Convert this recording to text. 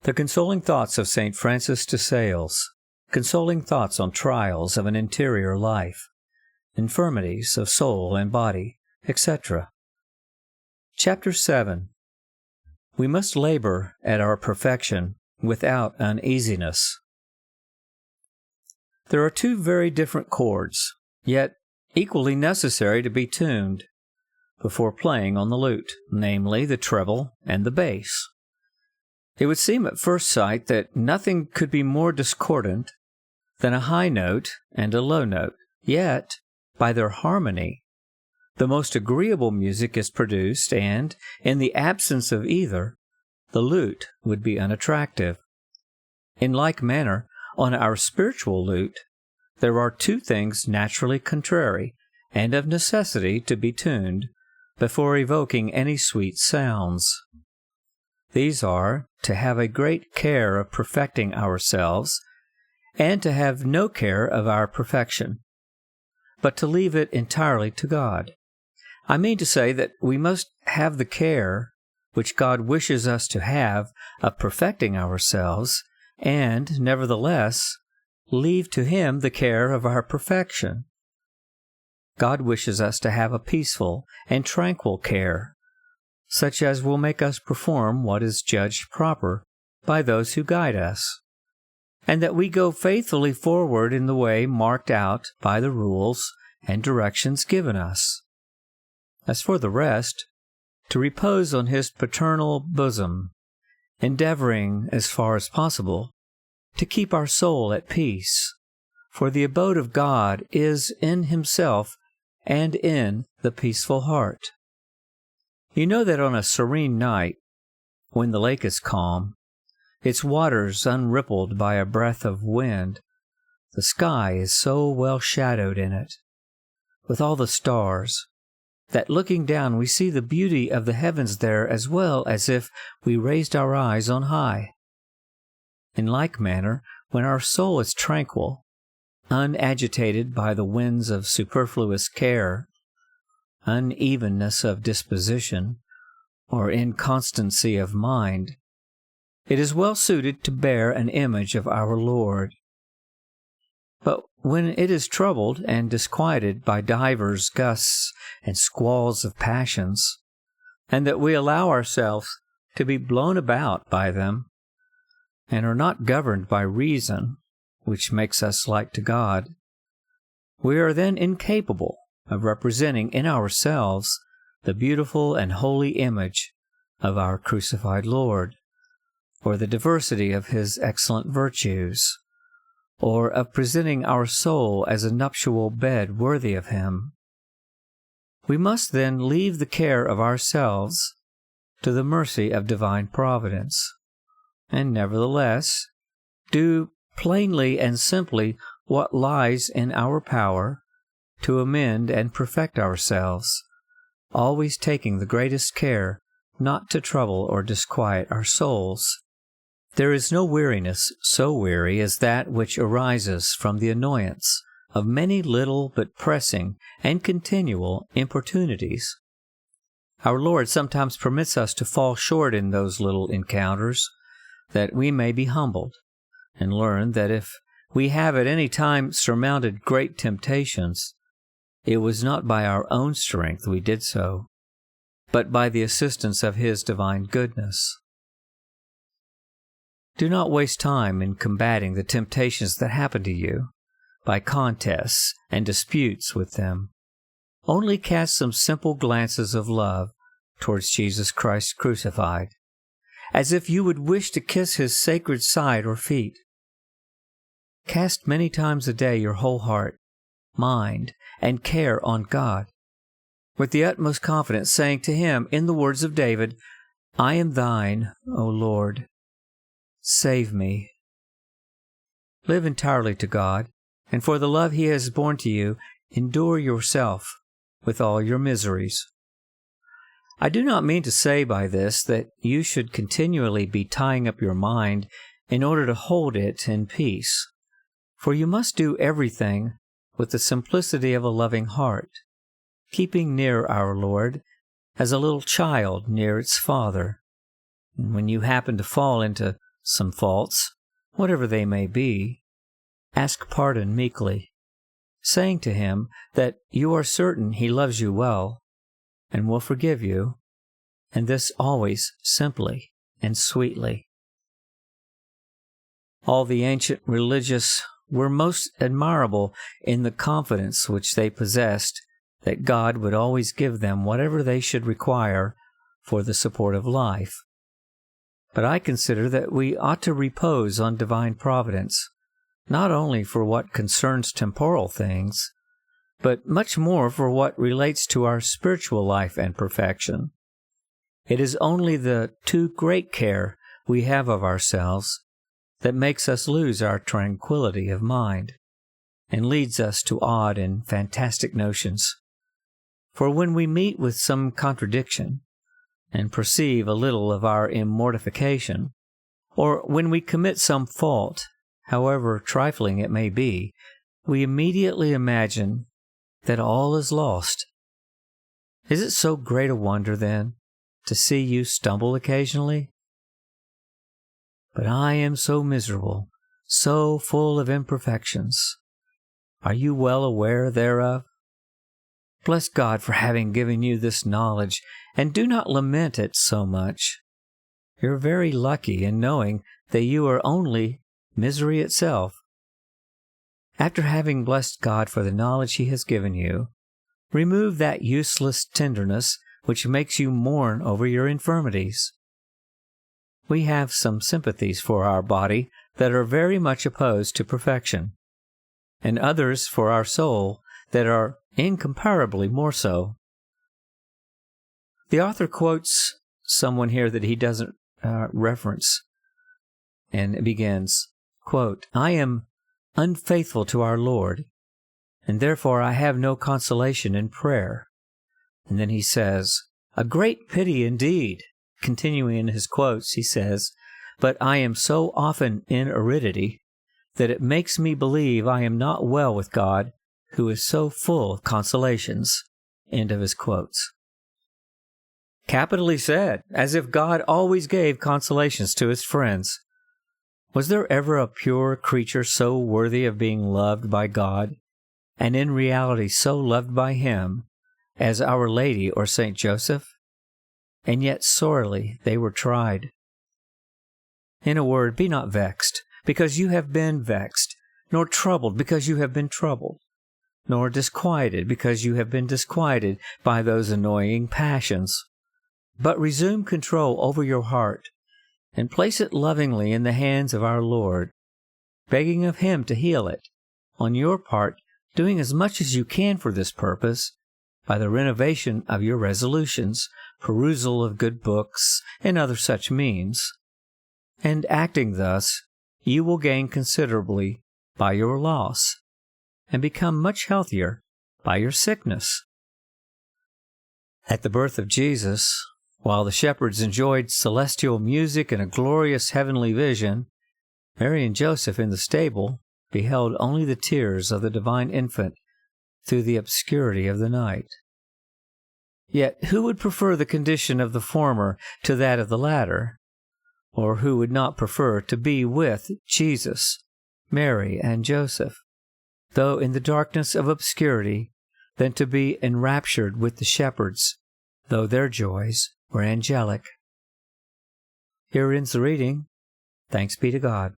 The Consoling Thoughts of St. Francis de Sales. Consoling thoughts on trials of an interior life, infirmities of soul and body, etc. Chapter 7. We must labor at our perfection without uneasiness. There are two very different chords, yet equally necessary to be tuned before playing on the lute, namely the treble and the bass. It would seem at first sight that nothing could be more discordant than a high note and a low note, yet, by their harmony, the most agreeable music is produced, and, in the absence of either, the lute would be unattractive. In like manner, on our spiritual lute, there are two things naturally contrary, and of necessity to be tuned, before evoking any sweet sounds. These are, to have a great care of perfecting ourselves, and to have no care of our perfection, but to leave it entirely to God. I mean to say that we must have the care which God wishes us to have of perfecting ourselves, and, nevertheless, leave to Him the care of our perfection. God wishes us to have a peaceful and tranquil care, such as will make us perform what is judged proper by those who guide us, and that we go faithfully forward in the way marked out by the rules and directions given us. As for the rest, to repose on His paternal bosom, endeavoring, as far as possible, to keep our soul at peace, for the abode of God is in Himself and in the peaceful heart. You know that on a serene night, when the lake is calm, its waters unrippled by a breath of wind, the sky is so well shadowed in it, with all the stars, that looking down we see the beauty of the heavens there as well as if we raised our eyes on high. In like manner, when our soul is tranquil, unagitated by the winds of superfluous care, unevenness of disposition, or inconstancy of mind, it is well suited to bear an image of our Lord. But when it is troubled and disquieted by divers gusts and squalls of passions, and that we allow ourselves to be blown about by them, and are not governed by reason, which makes us like to God, we are then incapable of representing in ourselves the beautiful and holy image of our crucified Lord, or the diversity of His excellent virtues, or of presenting our soul as a nuptial bed worthy of Him. We must then leave the care of ourselves to the mercy of divine providence, and nevertheless do plainly and simply what lies in our power to amend and perfect ourselves, always taking the greatest care not to trouble or disquiet our souls. There is no weariness so weary as that which arises from the annoyance of many little but pressing and continual importunities. Our Lord sometimes permits us to fall short in those little encounters, that we may be humbled, and learn that if we have at any time surmounted great temptations, it was not by our own strength we did so, but by the assistance of His divine goodness. Do not waste time in combating the temptations that happen to you by contests and disputes with them. Only cast some simple glances of love towards Jesus Christ crucified, as if you would wish to kiss His sacred side or feet. Cast many times a day your whole heart, mind, and care on God, with the utmost confidence, saying to Him in the words of David, "I am Thine, O Lord. Save me." Live entirely to God, and for the love He has borne to you, endure yourself with all your miseries. I do not mean to say by this that you should continually be tying up your mind in order to hold it in peace, for you must do everything with the simplicity of a loving heart, keeping near our Lord as a little child near its father. And when you happen to fall into some faults, whatever they may be, ask pardon meekly, saying to him that you are certain he loves you well and will forgive you, and this always simply and sweetly. All the ancient religious were most admirable in the confidence which they possessed that God would always give them whatever they should require for the support of life. But I consider that we ought to repose on divine providence, not only for what concerns temporal things, but much more for what relates to our spiritual life and perfection. It is only the too great care we have of ourselves that makes us lose our tranquility of mind, and leads us to odd and fantastic notions. For when we meet with some contradiction, and perceive a little of our immortification, or when we commit some fault, however trifling it may be, we immediately imagine that all is lost. Is it so great a wonder, then, to see you stumble occasionally? But I am so miserable, so full of imperfections. Are you well aware thereof? Bless God for having given you this knowledge, and do not lament it so much. You're very lucky in knowing that you are only misery itself. After having blessed God for the knowledge He has given you, remove that useless tenderness which makes you mourn over your infirmities. We have some sympathies for our body that are very much opposed to perfection, and others for our soul that are incomparably more so. The author quotes someone here that he doesn't reference, and it begins, quote, I am unfaithful to our Lord, and therefore I have no consolation in prayer. And then he says, a great pity indeed. Continuing in his quotes, he says, but I am so often in aridity that it makes me believe I am not well with God, who is so full of consolations. End of his quotes. Capitally said, as if God always gave consolations to his friends. Was there ever a pure creature so worthy of being loved by God, and in reality so loved by him, as Our Lady or Saint Joseph? And yet sorely they were tried. In a word, be not vexed, because you have been vexed, nor troubled, because you have been troubled, nor disquieted, because you have been disquieted by those annoying passions. But resume control over your heart, and place it lovingly in the hands of our Lord, begging of Him to heal it, on your part doing as much as you can for this purpose, by the renovation of your resolutions, perusal of good books, and other such means. And acting thus, you will gain considerably by your loss, and become much healthier by your sickness. At the birth of Jesus, while the shepherds enjoyed celestial music and a glorious heavenly vision, Mary and Joseph in the stable beheld only the tears of the divine infant through the obscurity of the night. Yet who would prefer the condition of the former to that of the latter? Or who would not prefer to be with Jesus, Mary, and Joseph, though in the darkness of obscurity, than to be enraptured with the shepherds, though their joys were angelic? Here ends the reading. Thanks be to God.